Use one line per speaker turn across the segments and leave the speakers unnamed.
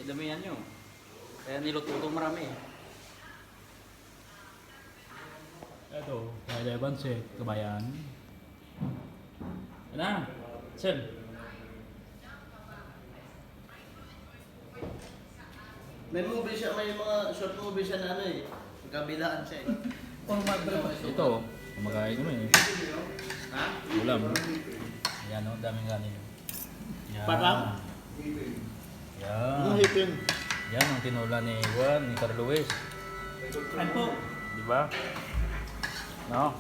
damihan nyo. Kaya niluto itong marami. Ito, kaya Banse, kabayan. Yan na, Sel.
May movie siya, may mga short movie siya na ano eh. Magkabilaan siya eh.
Ito, kumakain kami eh.
Ha?
Ulam. Yan o, daming ganin. Yan.
Parang?
Yan.
Ano hipin?
Yan ang tinula ni Juan, ni Carlo Luis.
Ano po?
Di ba? No?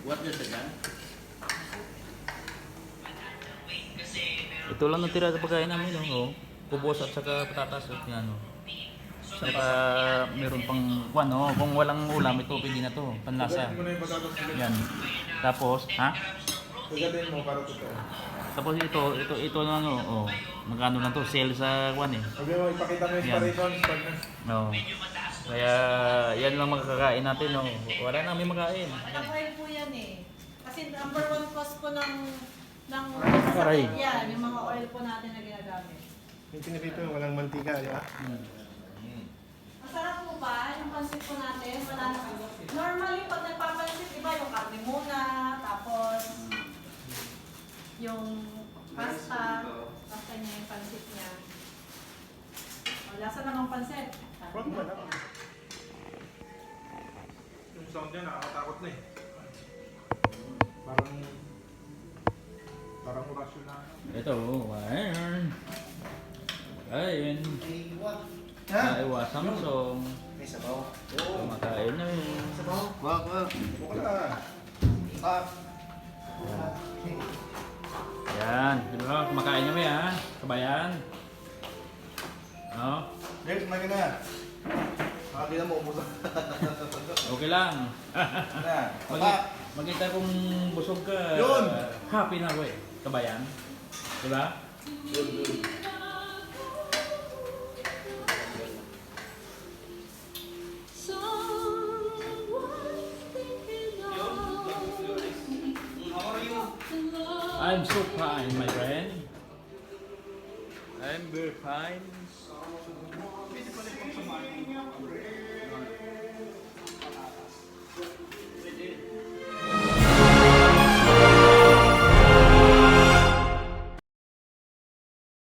What is it gan?
Ito lang natira sa pagkain namin, no? Pupos at saka patatas at yan, no? Saka meron pang, ano, kung walang ulam, ito, pwede na to, panlasa. Yan. Tapos, ha?
Gagatin mo para totoo.
Tapos ito na, ano, oh, magkano lang to, sale sa kwan eh.
Sabi mo, ipakita mo yung
Yan.
inspirations pag
No. Kaya, yan lang makakakain natin, no? Wala na kami makain.
Naka-oil po yan eh. Kasi number one cause po ng
Aray.
sakit yan, yung mga oil po natin na ginagamit.
yung pinipito, walang mantika, di ba?
Masarap po ba yung pansit po natin? Wala na. Normally, pag nagpapansit, iba yung karne muna, tapos yung pasta niya, yung pansit niya. O, lasa namang pansit.
Huwag mo na. Yung sound niya, nakakatakot na eh. Parang orasyon na.
Ito, ayun. Ayun. Aywa, Samsung.
May sabaw.
Kumakain na yun.
Sabaw? Wag.
Buka na.
Yan, di ba? Kumakain kami ha, kabayan. No?
Next, kumain ka na. Makakita mo, ubos.
Okay lang.
Na.
Magkita kung busog ka,
Yun!
happy na ako eh, kabayan. Di ba? I'm so fine, my friend. I'm very fine.